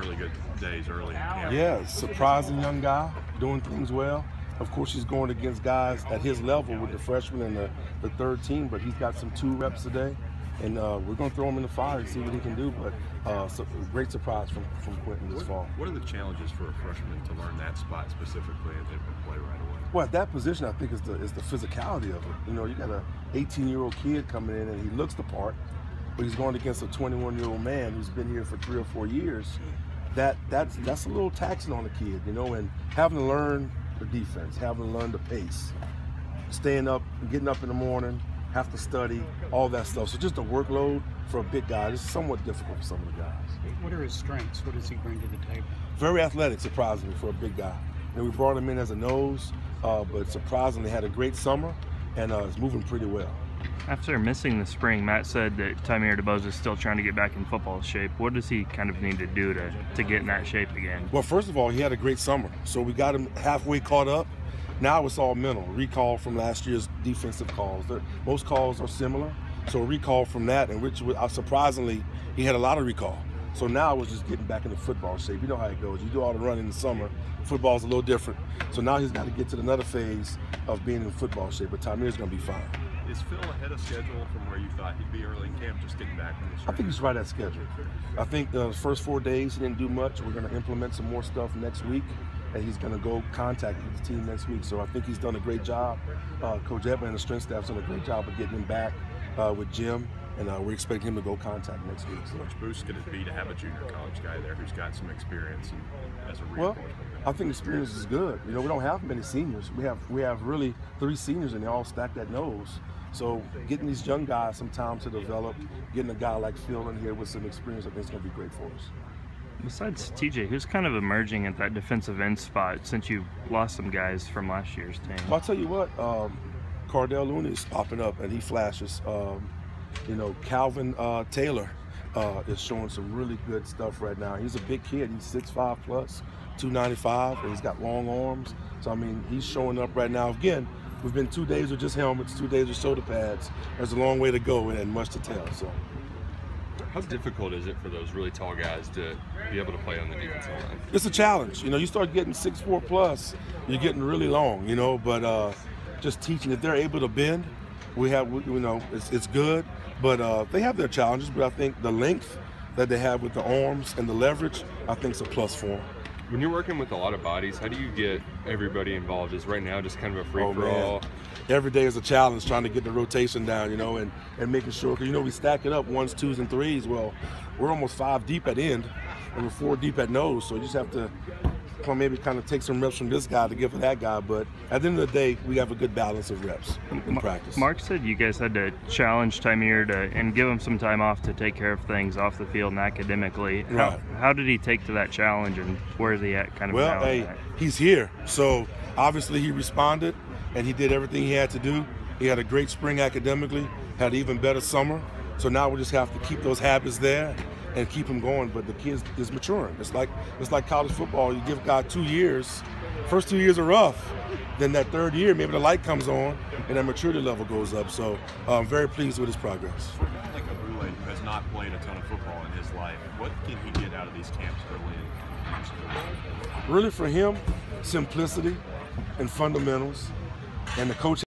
really good days early in camp. Yeah, surprising young guy, doing things well. Of course, he's going against guys at his level with the freshman and the third team, but he's got some 2 reps a day, and we're going to throw him in the fire and see what he can do. But so, great surprise from Quentin this fall. What are the challenges for a freshman to learn that spot specifically and play right away? Well, at that position, I think is the physicality of it. You know, you got a 18-year-old kid coming in, and he looks the part, but he's going against a 21-year-old man who's been here for 3 or 4 years. That's a little taxing on the kid, you know, and having to learn the defense, having to learn the pace, staying up, getting up in the morning, have to study, all that stuff. So just the workload for a big guy is somewhat difficult for some of the guys. What are his strengths? What does he bring to the table? Very athletic, surprisingly, for a big guy. And we brought him in as a nose, but surprisingly had a great summer and is moving pretty well. After missing the spring, Matt said that Tymier DeBose is still trying to get back in football shape. What does he kind of need to do to get in that shape again? Well, first of all, he had a great summer. So we got him halfway caught up. Now it's all mental. Recall from last year's defensive calls. Most calls are similar. So a recall from that, and which surprisingly, he had a lot of recall. So now it was just getting back into football shape. You know how it goes. You do all the running in the summer. Football's a little different. So now he's got to get to another phase of being in football shape. But Tymier's going to be fine. Is Phil ahead of schedule from where you thought he'd be early in camp, just getting back from the I think he's right at schedule. I think the first 4 days he didn't do much. We're going to implement some more stuff next week, and he's going to go contact the team next week. So I think he's done a great job. Coach Edman and the strength staff's done a great job of getting him back with Jim, and we're expecting him to go contact next week. How much boost could it be to have a junior college guy there who's got some experience and as a Well, reinforcement? I think experience is good. You know, we don't have many seniors. We have really 3 seniors, and they all stacked at nose. So getting these young guys some time to develop, getting a guy like Phil in here with some experience, I think is going to be great for us. Besides TJ, who's kind of emerging at that defensive end spot since you lost some guys from last year's team? Well, I'll tell you what, Cardell Looney is popping up, and he flashes. You know, Calvin Taylor is showing some really good stuff right now. He's a big kid. He's 6'5 plus, 295, and he's got long arms. So, I mean, he's showing up right now. Again, we've been 2 days with just helmets, 2 days with shoulder pads. There's a long way to go and much to tell. So, how difficult is it for those really tall guys to be able to play on the defensive line? it's a challenge. You know, you start getting 6'4 plus, you're getting really long. You know, but just teaching, if they're able to bend, you know, it's good. But they have their challenges. But I think the length that they have with the arms and the leverage, I think is a plus for them. When you're working with a lot of bodies, how do you get everybody involved? Is right now just kind of a free-for-all? Every day is a challenge trying to get the rotation down, you know, and making sure, because, you know, we stack it up 1s, 2s, and 3s. Well, we're almost 5 deep at end, and we're 4 deep at nose, so you just have to maybe kind of take some reps from this guy to give to that guy. But at the end of the day, we have a good balance of reps in practice. Mark said you guys had to challenge Tymier and give him some time off to take care of things off the field and academically. Right. How did he take to that challenge, and where is he at kind of now? Well, hey, he's here. So obviously he responded, and he did everything he had to do. He had a great spring academically, had an even better summer. So now we just have to keep those habits there and keep him going. But the kid is maturing. It's like college football. You give a guy 2 years. First 2 years are rough. Then that 3rd year, maybe the light comes on and that maturity level goes up. So I'm very pleased with his progress. For a guy like Abule, who has not played a ton of football in his life, what can he get out of these camps early in? Really for him, simplicity and fundamentals, and the coach